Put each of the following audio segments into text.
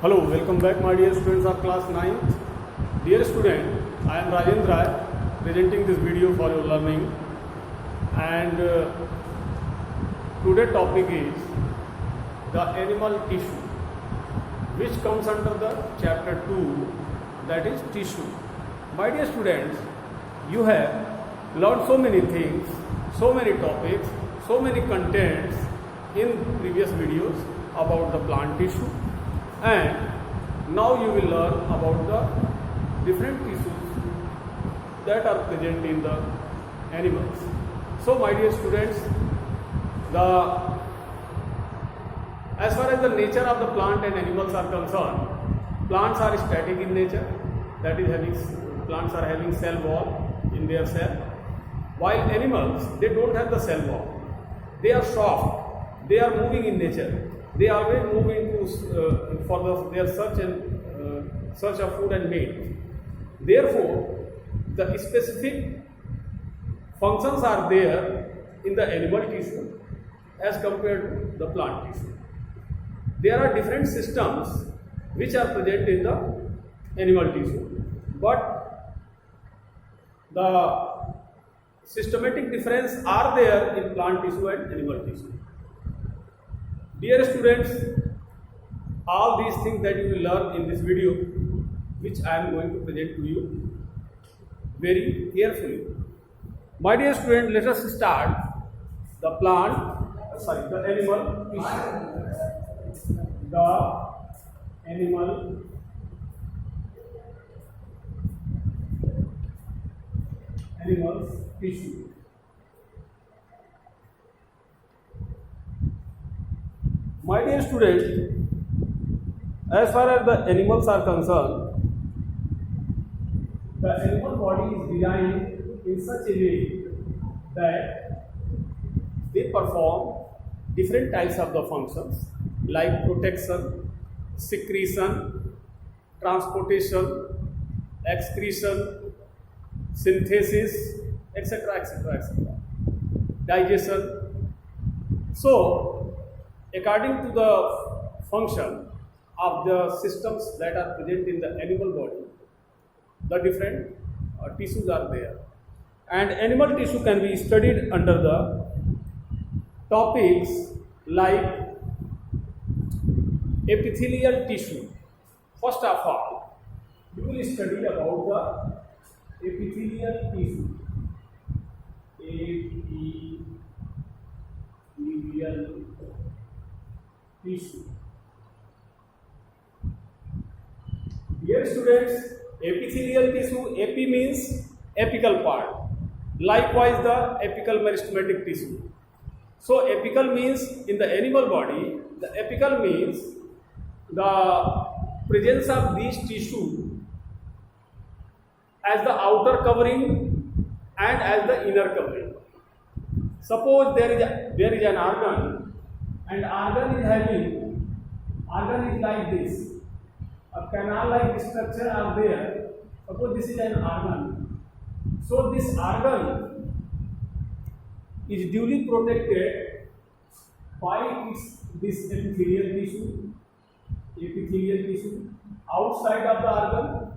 Hello, welcome back my dear students of class 9th. Dear student, I am Rajendra presenting this video for your learning, and today topic is the animal tissue, which comes under the chapter 2, that is tissue. My dear students, you have learned so many things, so many topics, so many contents in previous videos about the plant tissue, and now you will learn about the different tissues that are present in the animals. So my dear students, as far as the nature of the plant and animals are concerned, plants are static in nature, that is plants are having cell wall in their cell, while animals, they don't have the cell wall. They are soft, they are moving in nature. They always move into for their search of food and mate. Therefore, the specific functions are there in the animal tissue as compared to the plant tissue. There are different systems which are present in the animal tissue, but the systematic difference are there in plant tissue and animal tissue. Dear students, all these things that you will learn in this video, which I am going to present to you very carefully. My dear student, let us start the animal tissue. The animal's tissue. My dear students, as far as the animals are concerned, the animal body is designed in such a way that they perform different types of the functions like protection, secretion, transportation, excretion, synthesis, etc., etc., etc., digestion. So, according to the function of the systems that are present in the animal body, the different tissues are there. And animal tissue can be studied under the topics like epithelial tissue. First of all, you will study about the epithelial tissue. Epithelial tissue. Dear students, epithelial tissue, epi means apical part. Likewise, the apical meristematic tissue. So, apical means in the animal body, the apical means the presence of these tissue as the outer covering and as the inner covering. Suppose there is an organ, and organ is like this. A canal-like structure are there. Suppose this is an organ. So this organ is duly protected by this epithelial tissue outside of the organ,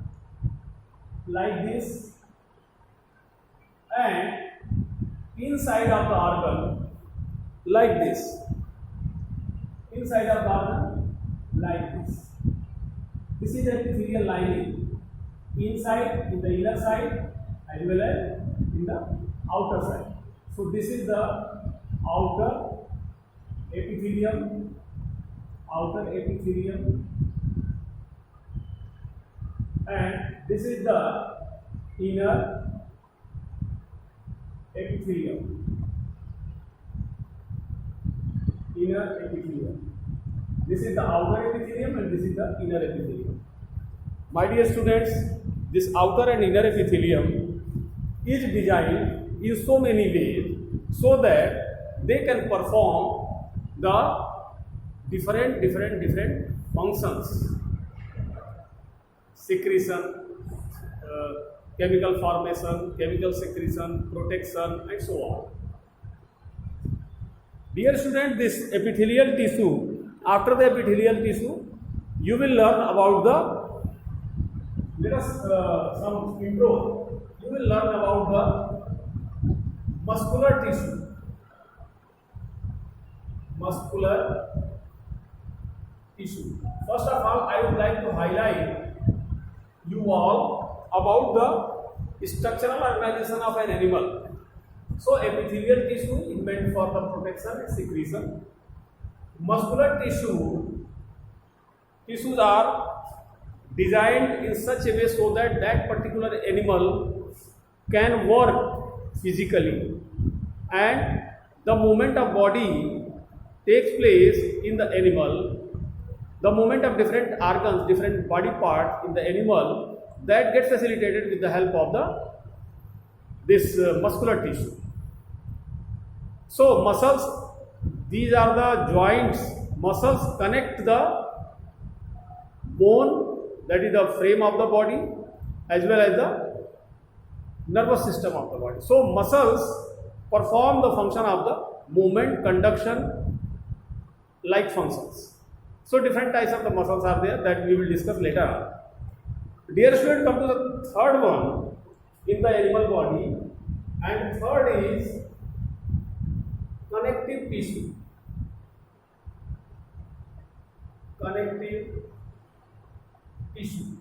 like this, and inside of the organ, like this. Inside of the organ, like this. This is the epithelial lining, inside, in the inner side, as well as in the outer side. So this is the outer epithelium, and this is the inner epithelium. This is the outer epithelium and this is the inner epithelium. My dear students, this outer and inner epithelium is designed in so many ways so that they can perform the different functions: secretion, chemical formation, chemical secretion, protection, and so on. Dear student, this epithelial tissue, after the epithelial tissue, you will learn about the, let us some intro. You will learn about the muscular tissue. Muscular tissue. First of all, I would like to highlight you all about the structural organization of an animal. So epithelial tissue is meant for the protection and secretion. Muscular tissues are designed in such a way so that that particular animal can work physically, and the movement of body takes place in the animal. The movement of different organs, different body parts in the animal, that gets facilitated with the help of this muscular tissue. So muscles, these are the joints. Muscles connect the bone, that is the frame of the body, as well as the nervous system of the body. So muscles perform the function of the movement, conduction, like functions. So different types of the muscles are there that we will discuss later on. Dear student, come to the third one in the animal body, and third is connective tissue. Connective tissue.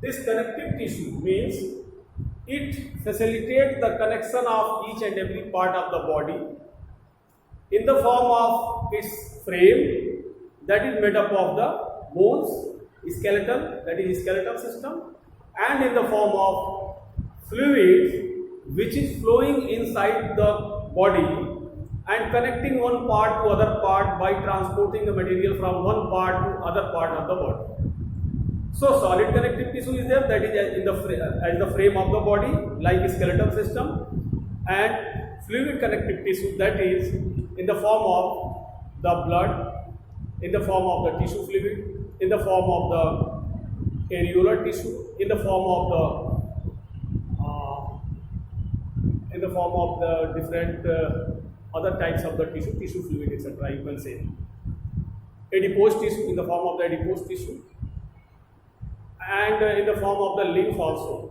This connective tissue means it facilitates the connection of each and every part of the body in the form of its frame, that is made up of the bones, skeleton, that is skeletal system, and in the form of fluids which is flowing inside the body and connecting one part to other part by transporting the material from one part to other part of the body. So solid connective tissue is there, that is in the frame of the body like skeletal system, and fluid connective tissue, that is in the form of the blood, in the form of the tissue fluid, in the form of the areolar tissue, in the form of the different other types of the tissue fluid, etc. You can say adipose tissue, in the form of the adipose tissue, and in the form of the lymph also.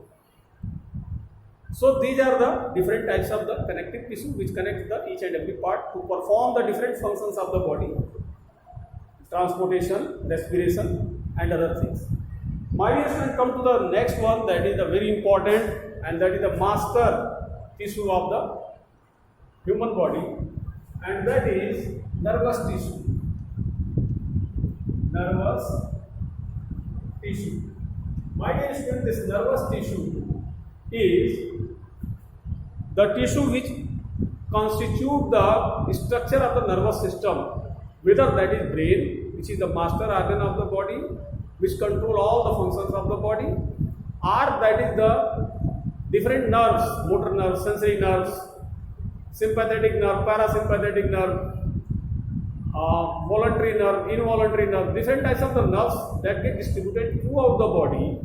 So these are the different types of the connective tissue which connect each and every part to perform the different functions of the body, transportation, respiration, and other things. My dear students, come to the next one, that is the very important, and that is the master tissue of the human body, and that is nervous tissue. Nervous tissue. My dear students, this nervous tissue is the tissue which constitute the structure of the nervous system, whether that is brain, which is the master organ of the body, which control all the functions of the body, or that is the different nerves, motor nerves, sensory nerves, sympathetic nerve, parasympathetic nerve, voluntary nerve, involuntary nerve, different types of the nerves that get distributed throughout the body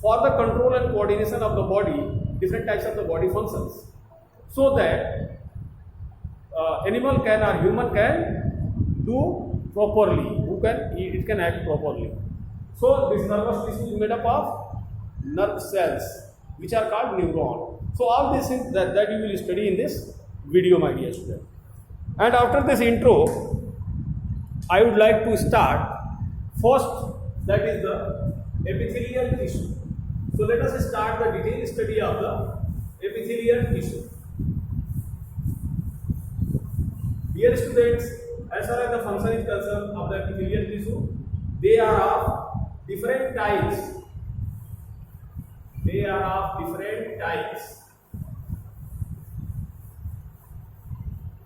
for the control and coordination of the body, different types of the body functions, so that animal can or human can do properly, it can act properly. So this nervous tissue is made up of nerve cells which are called neuron. So all these things that you will study in this video, my dear student. And after this intro, I would like to start first, that is the epithelial tissue. So let us start the detailed study of the epithelial tissue. Dear students, as far as the function is concerned of the epithelial tissue, they are of different types. They are of different types,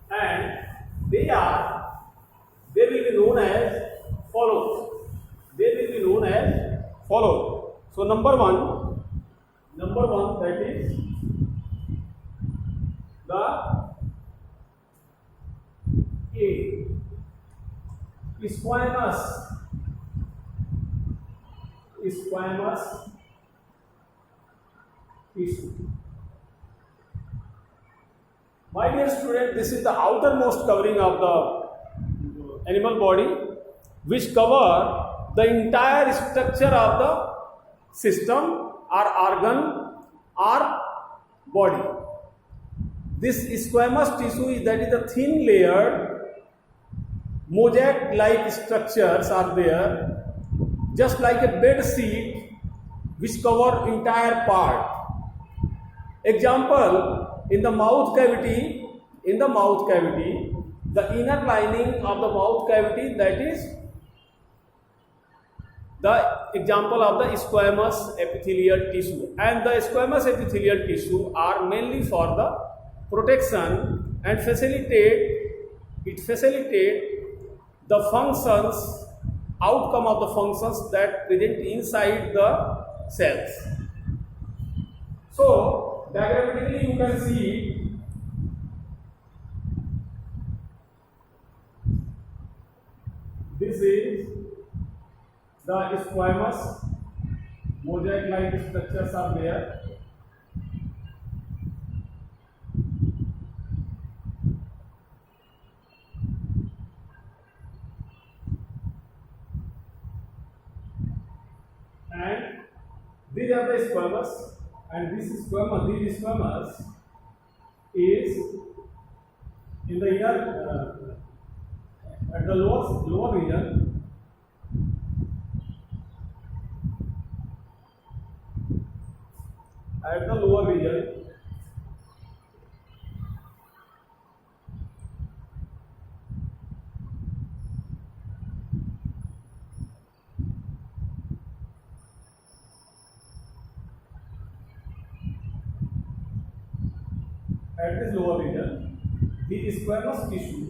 and they will be known as follows. They will be known as follows. So number one, that is the squamous tissue. My dear student, this is the outermost covering of the animal body, which cover the entire structure of the system or organ or body. This squamous tissue is, that is the thin layered mosaic like structures are there, just like a bed sheet which cover entire part. Example, in the mouth cavity, the inner lining of the mouth cavity, that is the example of the squamous epithelial tissue. And the squamous epithelial tissue are mainly for the protection and facilitate the functions, outcome of the functions that present inside the cells. So diagrammatically you can see this is the squamous mosaic like structures are there. And these are the squamous, and these squamous is in the inner at the lower region. At the lower region, at this lower region, the squamous tissue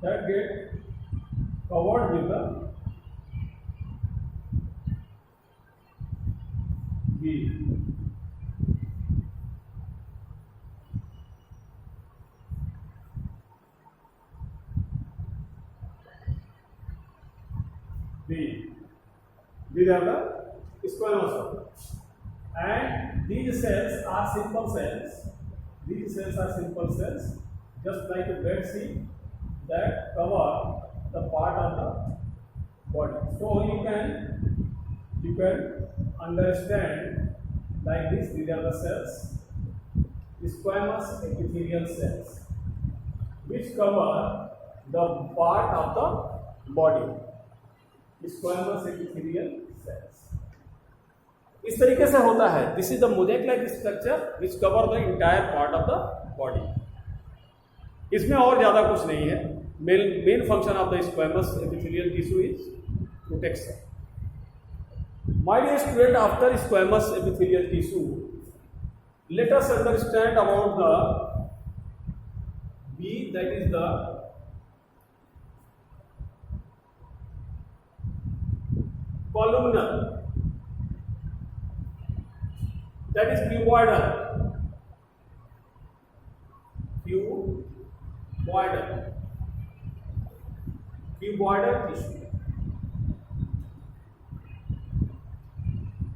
that get covered with the V. These are the squamous cells, and these cells are simple cells. These cells are simple cells, just like a bed sheet that cover the part of the body. So you can understand like this. These are the cells, squamous epithelial cells, which cover the part of the body. Squamous epithelial cells. इस तरीके से होता है. This is the mosaic like structure which cover the entire part of the body. इसमें और ज्यादा कुछ नहीं है. Main function of the squamous epithelial tissue is protection. My dear student, after squamous epithelial tissue, let us understand about the B, that is the columnar, that is cuboidal. Cuboidal tissue.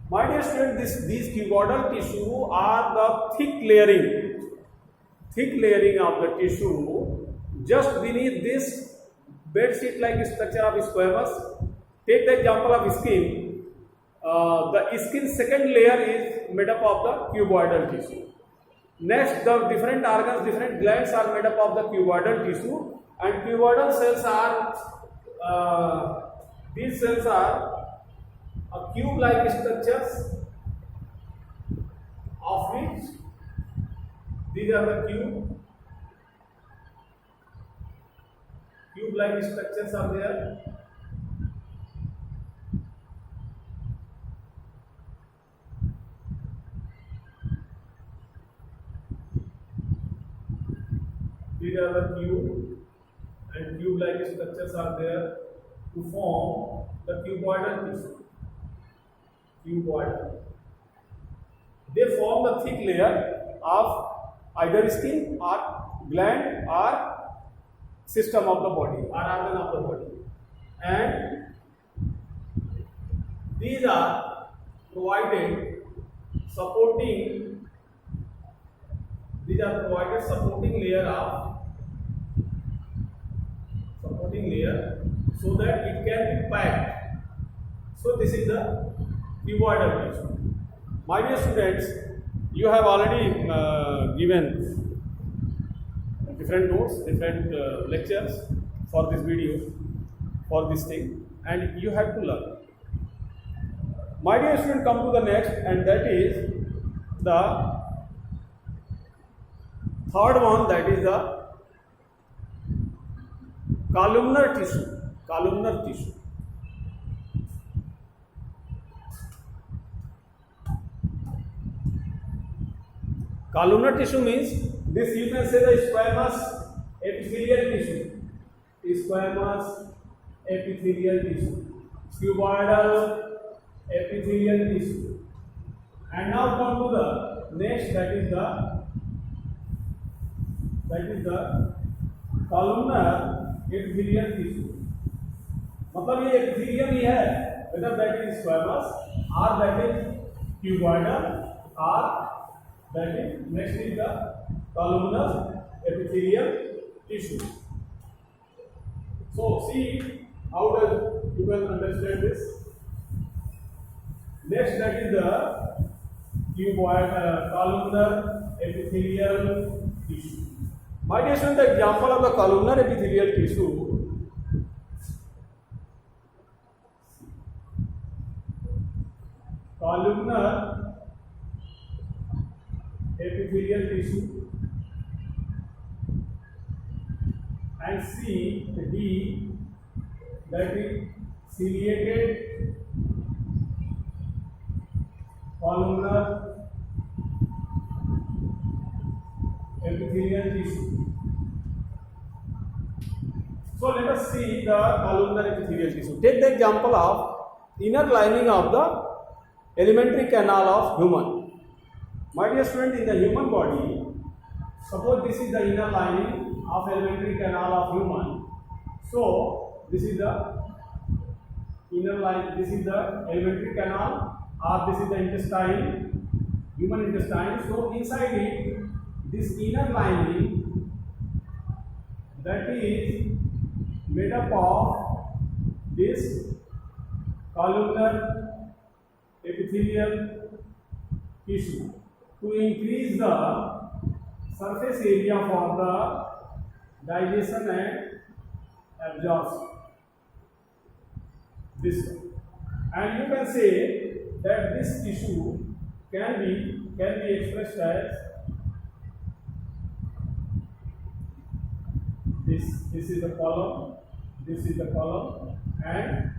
My dear student, these cuboidal tissue are the thick layering of the tissue just beneath this bed sheet like structure of squamous. Take the example of skin. The skin second layer is made up of the cuboidal tissue. Next, the different organs, different glands are made up of the cuboidal tissue, and cuboidal cells are these cells are cube-like structures, of which these are the cube-like structures are there. These are the cube, and cube-like structures are there to form the cuboidal tissue. They form the thick layer of either skin or gland or system of the body or organ of the body, and these are provided supporting layer so that it can be packed. So this is the cuboidal tissue. My dear students, you have already given different notes, different lectures for this video, for this thing, and you have to learn. My dear student, come to the next, and that is the third one, that is the columnar tissue. Columnar tissue. Columnar tissue means this, you can say the squamous epithelial tissue. Squamous epithelial tissue. Cuboidal epithelial tissue. And now come to the next, that is the columnar epithelial tissue. मतलब ये epithelium ही है, whether that is squamous or that is cuboidal or that is, next is the columnar epithelial tissue. So see how does you can understand this. Next, that is the columnar epithelial tissue. My dear student, the example of the columnar epithelial tissue and C, D, that is ciliated columnar epithelial tissue. So let us see the columnar epithelial tissue. Take the example of inner lining of the alimentary canal of human. My dear student, in the human body, suppose this is the inner lining of alimentary canal of human. So this is the inner line, this is the alimentary canal, or this is the intestine, human intestine. So inside it, this inner lining, that is made up of this columnar epithelial tissue to increase the surface area for the digestion and absorption. This one. And you can say that this tissue can be expressed as this. This is the column, this is the column, and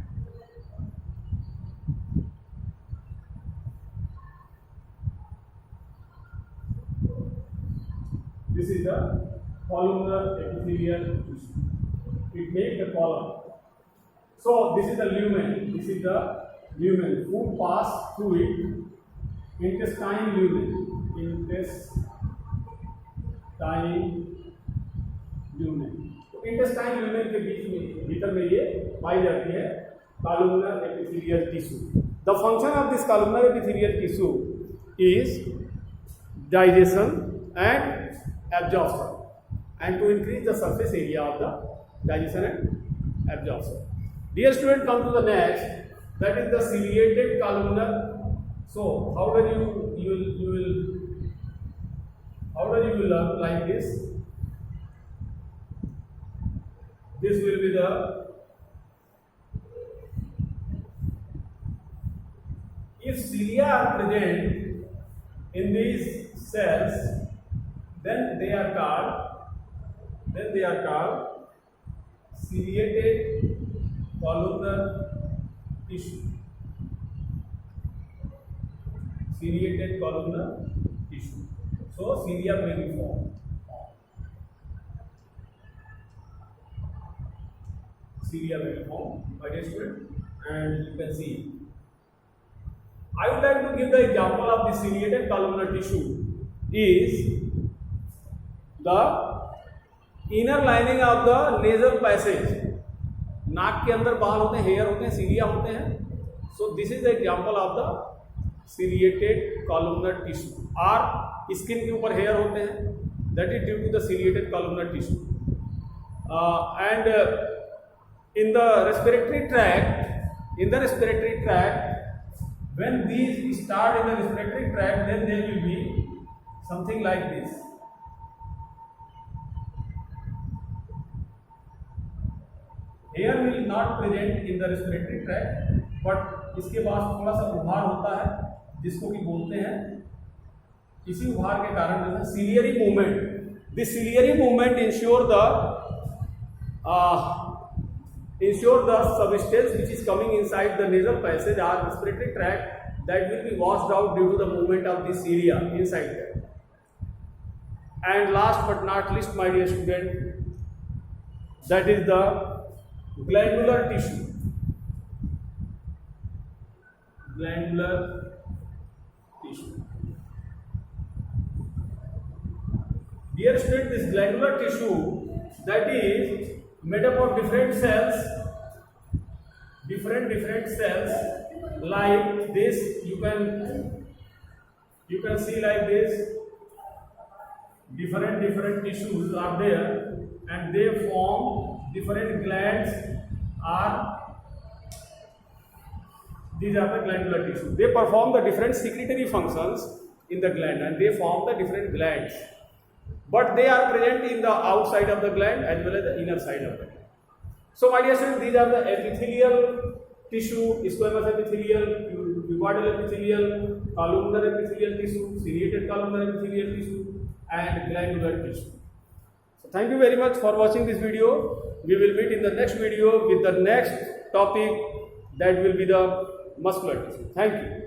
this is the columnar epithelial tissue. It makes the column. So this is the lumen. This is the lumen. Food pass through it. Intestine lumen. Intestine lumen. तो intestine lumen के बीच में भीतर में ये पाई जाती है columnar epithelial tissue. The function of this columnar epithelial tissue is digestion and absorption, and to increase the surface area of the digestion and absorption. Dear student, come to the next, that is the ciliated columnar. So how does you will learn like this? This will be the if cilia are present in these cells, then they are called ciliated columnar tissue. Ciliated columnar tissue. So cilia may be formed. Cilia may be formed, my dear student, and you can see. I would like to give the example of the ciliated columnar tissue is the inner lining of the nasal passage. नाक के अंदर बाल होते हैं, hair होते हैं, सीलिया होते हैं. So this is the example of the ciliated columnar tissue. और स्किन के ऊपर हेयर होते हैं, that is due to the ciliated columnar tissue. And in the respiratory tract, when these start in the respiratory tract, then there will be something like this. Air will not present in the respiratory tract, but इसके बाद थोड़ा सा उभार होता है जिसको कि बोलते हैं, इसी उभार के कारण जो है ciliary movement. This ciliary movement ensure the substance which is coming inside the nasal passage or respiratory tract, that will be washed out due to the movement of the cilia inside there. And last but not least, my dear student, that is the glandular tissue. Glandular tissue. Dear student, this glandular tissue, that is made up of different cells, different cells like this. You can see like this. Different tissues are there, and they form different glands. These are the glandular tissue. They perform the different secretory functions in the gland, and they form the different glands. But they are present in the outside of the gland as well as the inner side of the gland. So my dear students, these are the epithelial tissue, squamous epithelial, cuboidal epithelial, columnar epithelial tissue, ciliated columnar epithelial tissue, and glandular tissue. So thank you very much for watching this video. We will meet in the next video with the next topic, that will be the muscular tissue. Thank you.